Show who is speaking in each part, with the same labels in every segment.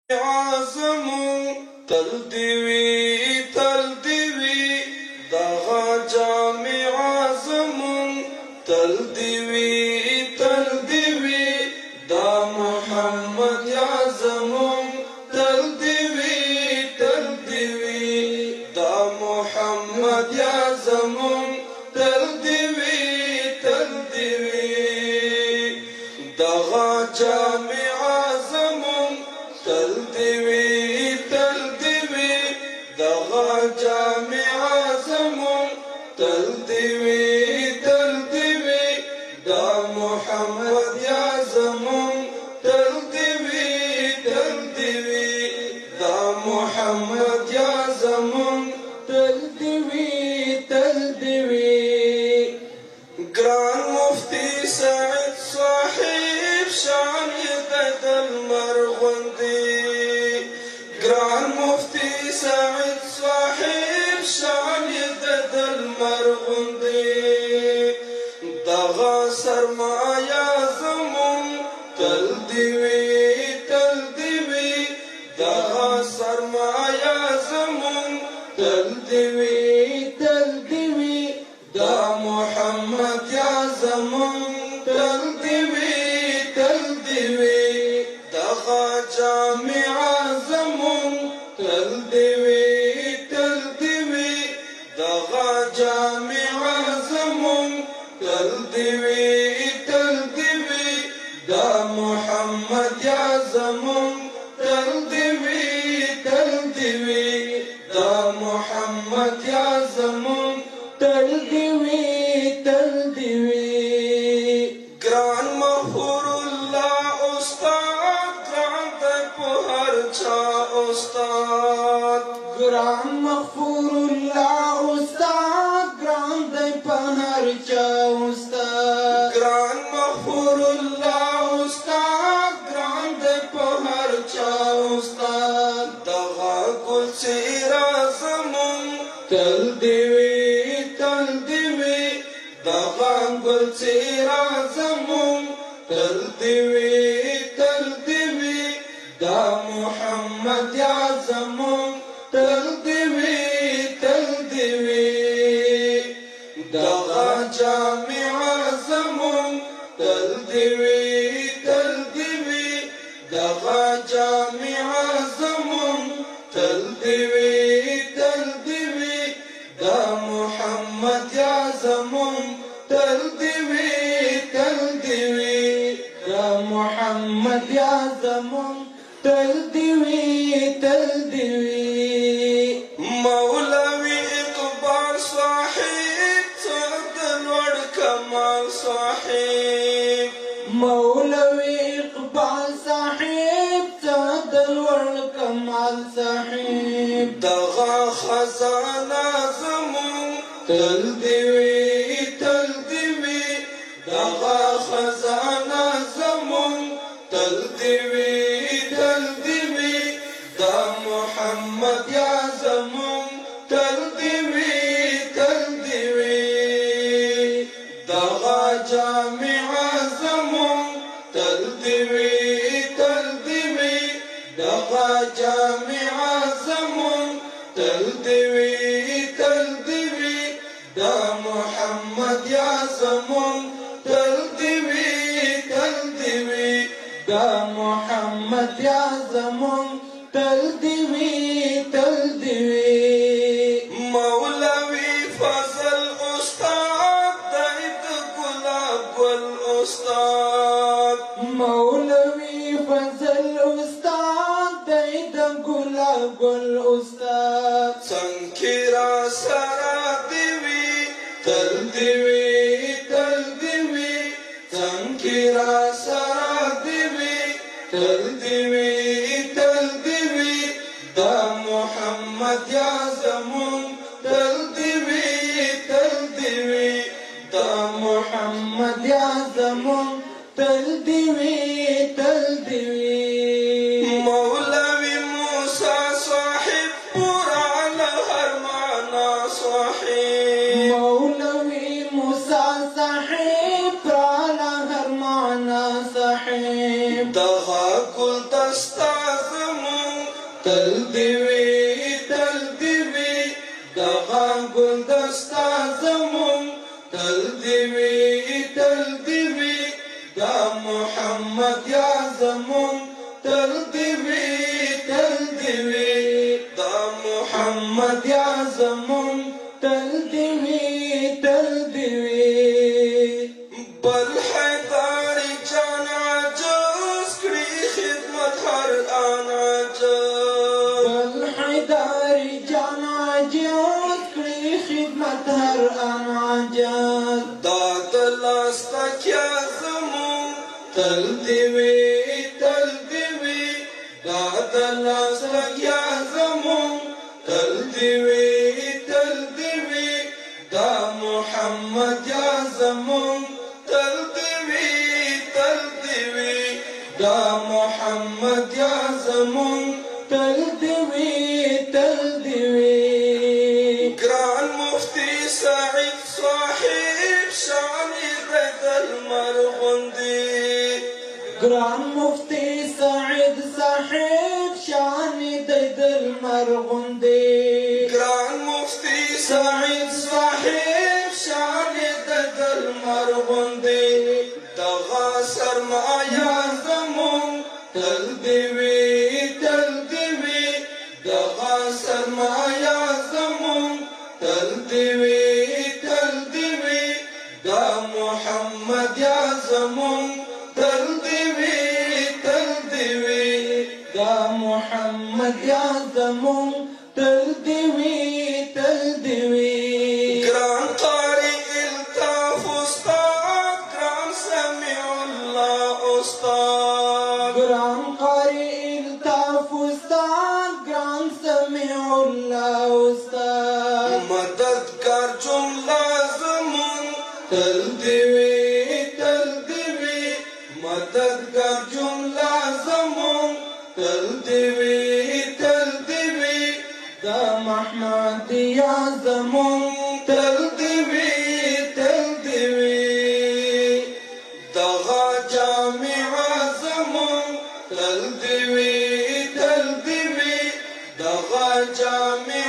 Speaker 1: आज़म तल दिवी दगा जामे आज़म तल दिवी दा मोहम्मद आज़म तल दिवी दा मोहम्मद आज़म तल दिवी दगा जामे आज़म तल दिवी दगा जामे आज़म तल दिवी दा मोहम्मद आज़म तल दिवी दा मोहम्मद आज़म तल दिवी ग्रान मुफ्ती सईद साहिब शान दल मरगंदी ग्रान मुफ्ती सईद साहिब शान दल मरगंदी दगा सरमाया ज़मून तल दिवी दगा सरमाया ज़मून तल दिवी दा मोहम्मद आज़म तल दिवी दगा जामे आज़म तल दिवी दगा जामे आज़म तल दिवी दा मोहम्मद आज़म तल दिवी दा मोहम्मद आज़म तल दिवी ग्रान मफरुल्लाह उस्ताद ग्रान तक हर छा उस्ताद
Speaker 2: ग्राम मफरुल्लाह उस्ताद ग्राम दे पहर चा उस्ताद
Speaker 1: ग्रान मफरुल्लाह उस्ताद ग्रान दे पहर चा उस्ताद दगा गुल सीरा ज़मून तल दिवी दगा गुल सीरा ज़मून तल दिवी दा मोहम्मद आज़म तल दिवी दगा जामे आज़म तल दिवी दगा जामे आज़म तल दिवी दा मोहम्मद आज़म तल दिवी दा मोहम्मद आज़म तल दिवी मौलवी इकबाल साहिब सदलवड़ कमाल साहिब
Speaker 2: मौलवी इकबाल साहिब सदलवड़ कमाल साहिब
Speaker 1: दगा खजाना ज़मून तल दिवी दगा खजाना ज़मून तल दिवी दा मोहम्मद आज़म तल दिवी दगा जामे आज़म तल दिवी दगा जामे आज़म तल दिवी दा मोहम्मद आज़म तल दिवी दा मोहम्मद आज़म तल दिवी मौलवी फजल उस्ताद दैद गुलाब गुल उस्ताद
Speaker 2: मौलवी फजल उस्ताद दैद गुलाब गुल उस्ताद
Speaker 1: संखिरा सरा दिवी तल दिवी संखिरा सरा दिवी तल दिवी दा मोहम्मद आज़म तल दिवी दा मोहम्मद आज़म तल दिवी मौलवी मूसा साहिब تل دیوی دغه ګلدستا زمون تل دیوی دا محمد یا زمون تل دیوی دا محمد یا زمون تل دیوی بل حیدار جان عجز کړي خدمت هر آن عجز
Speaker 2: بل حیدار جان عجز کړي خدمت هر آن عجز
Speaker 1: دا دلاس تکیا زمون تل دیوی دا دلاس تکیا زمون تل دیوی دا محمد یا زمون تل دیوی دا محمد یا زمون تل دیوی گران مفتی سعید صاحب شان بیت المرغندی
Speaker 2: گران مفتی سعید صاحب شان دید المرغندی
Speaker 1: گران مفتی سعید صاحب شان دید المرغندی دغا سرمایا زمون تل دیوی دغا سرمایا زمون تل دیوی دا محمد یا زمون تل دیوی دا
Speaker 2: محمد یا زمون تل دیوی
Speaker 1: گران قاری الطاف استاد گران سمیع الله استاد
Speaker 2: گران قاری الطاف استاد گران سمیع الله استاد
Speaker 1: مددگار جمله زمون تل دیوی مددگار جمله زمون تل دیوی
Speaker 2: دا محمد یا زمون
Speaker 1: تل دیوی دغا جامع زمون تل دیوی دغا جامع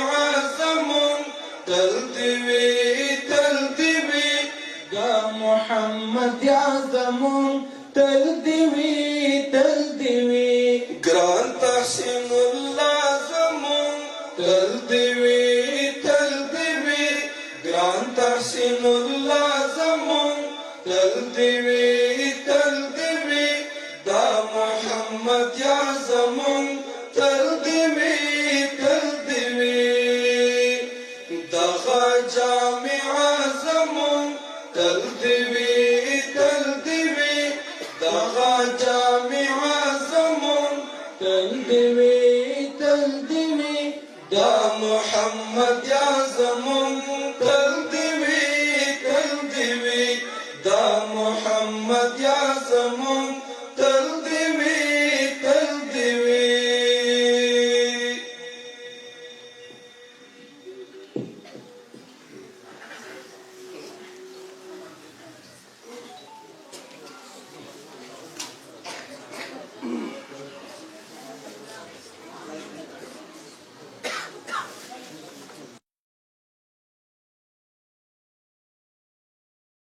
Speaker 1: زمون تل دیوی
Speaker 2: دا محمد یا زمون تل دیوی
Speaker 1: گران تحسین الله زمون تل دیوی گران تحسین الله زمون تل دیوی دا محمد یا زمون تل دیوی دغا جامع زمون تل دیوی دغا جامع زمون
Speaker 2: تل دیوی
Speaker 1: دا محمد یا زمون تل دیوی دا محمد یا زمون